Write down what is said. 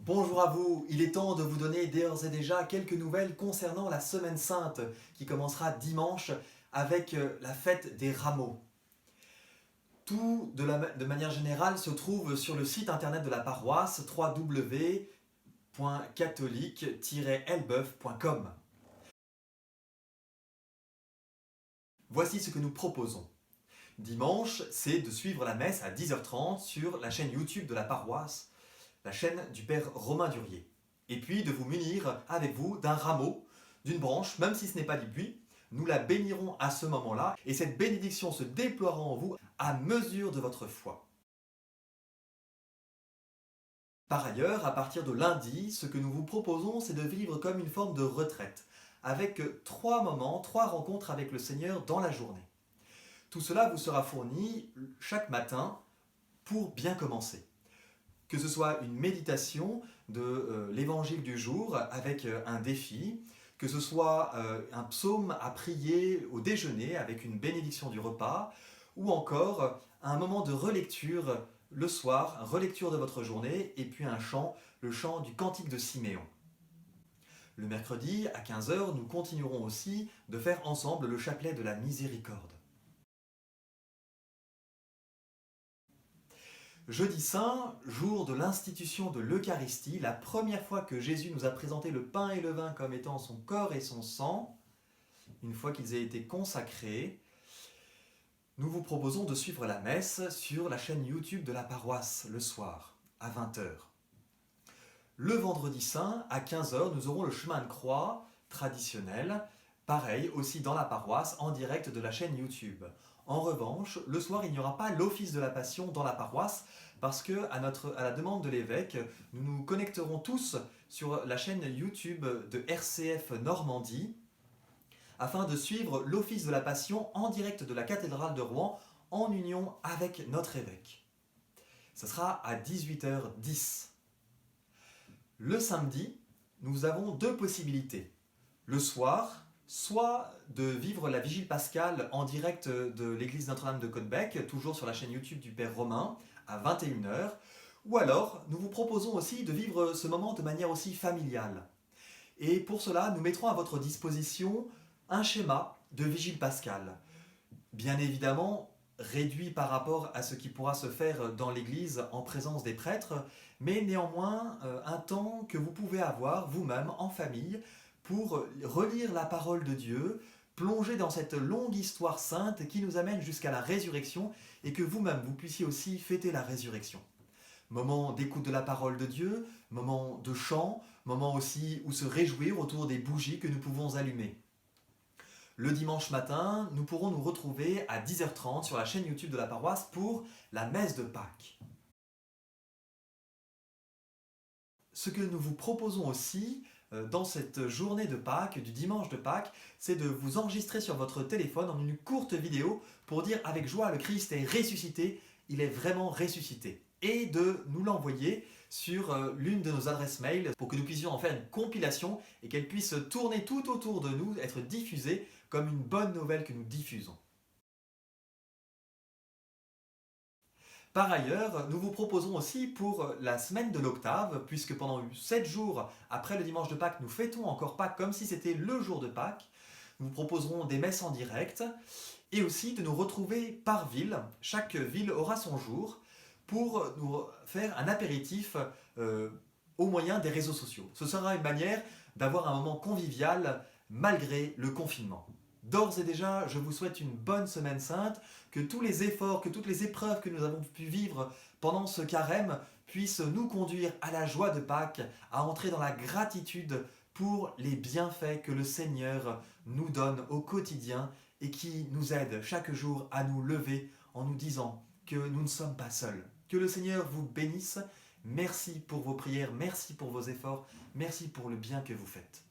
Bonjour à vous, il est temps de vous donner d'ores et déjà quelques nouvelles concernant la Semaine Sainte qui commencera dimanche avec la fête des rameaux. Tout de manière générale se trouve sur le site internet de la paroisse www.catholique-elbeuf.com. Voici ce que nous proposons. Dimanche, c'est de suivre la messe à 10h30 sur la chaîne YouTube de la paroisse, la chaîne du Père Romain Durier. Et puis de vous munir avec vous d'un rameau, d'une branche, même si ce n'est pas du buis. Nous la bénirons à ce moment-là et cette bénédiction se déploiera en vous à mesure de votre foi. Par ailleurs, à partir de lundi, ce que nous vous proposons, c'est de vivre comme une forme de retraite, avec 3 moments, 3 rencontres avec le Seigneur dans la journée. Tout cela vous sera fourni chaque matin pour bien commencer. Que ce soit une méditation de l'évangile du jour avec un défi, que ce soit un psaume à prier au déjeuner avec une bénédiction du repas, ou encore un moment de relecture le soir, relecture de votre journée, et puis un chant, le chant du Cantique de Siméon. Le mercredi, à 15h, nous continuerons aussi de faire ensemble le chapelet de la miséricorde. Jeudi saint, jour de l'institution de l'Eucharistie, la première fois que Jésus nous a présenté le pain et le vin comme étant son corps et son sang, une fois qu'ils aient été consacrés, nous vous proposons de suivre la messe sur la chaîne YouTube de la paroisse le soir, à 20h. Le vendredi saint, à 15h, nous aurons le chemin de croix traditionnel, pareil aussi dans la paroisse, en direct de la chaîne YouTube. En revanche, le soir, il n'y aura pas l'office de la Passion dans la paroisse parce que, à la demande de l'évêque, nous nous connecterons tous sur la chaîne YouTube de RCF Normandie afin de suivre l'office de la Passion en direct de la cathédrale de Rouen en union avec notre évêque. Ce sera à 18h10. Le samedi, nous avons 2 possibilités. Le soir, soit de vivre la Vigile pascale en direct de l'église Notre-Dame de Caudebec, toujours sur la chaîne YouTube du Père Romain, à 21h, ou alors nous vous proposons aussi de vivre ce moment de manière aussi familiale. Et pour cela, nous mettrons à votre disposition un schéma de Vigile pascale. Bien évidemment, réduit par rapport à ce qui pourra se faire dans l'église en présence des prêtres, mais néanmoins un temps que vous pouvez avoir vous-même en famille pour relire la parole de Dieu, plonger dans cette longue histoire sainte qui nous amène jusqu'à la résurrection et que vous-même vous puissiez aussi fêter la résurrection. Moment d'écoute de la parole de Dieu, moment de chant, moment aussi où se réjouir autour des bougies que nous pouvons allumer. Le dimanche matin, nous pourrons nous retrouver à 10h30 sur la chaîne YouTube de la paroisse pour la messe de Pâques. Ce que nous vous proposons aussi dans cette journée de Pâques, du dimanche de Pâques, c'est de vous enregistrer sur votre téléphone en une courte vidéo pour dire avec joie le Christ est ressuscité, il est vraiment ressuscité. Et de nous l'envoyer sur l'une de nos adresses mail pour que nous puissions en faire une compilation et qu'elle puisse tourner tout autour de nous, être diffusée comme une bonne nouvelle que nous diffusons. Par ailleurs, nous vous proposons aussi pour la semaine de l'octave, puisque pendant 7 jours après le dimanche de Pâques, nous fêtons encore Pâques comme si c'était le jour de Pâques. Nous vous proposerons des messes en direct et aussi de nous retrouver par ville. Chaque ville aura son jour pour nous faire un apéritif au moyen des réseaux sociaux. Ce sera une manière d'avoir un moment convivial malgré le confinement. D'ores et déjà, je vous souhaite une bonne semaine sainte, que tous les efforts, que toutes les épreuves que nous avons pu vivre pendant ce carême puissent nous conduire à la joie de Pâques, à entrer dans la gratitude pour les bienfaits que le Seigneur nous donne au quotidien et qui nous aident chaque jour à nous lever en nous disant que nous ne sommes pas seuls. Que le Seigneur vous bénisse. Merci pour vos prières, merci pour vos efforts, merci pour le bien que vous faites.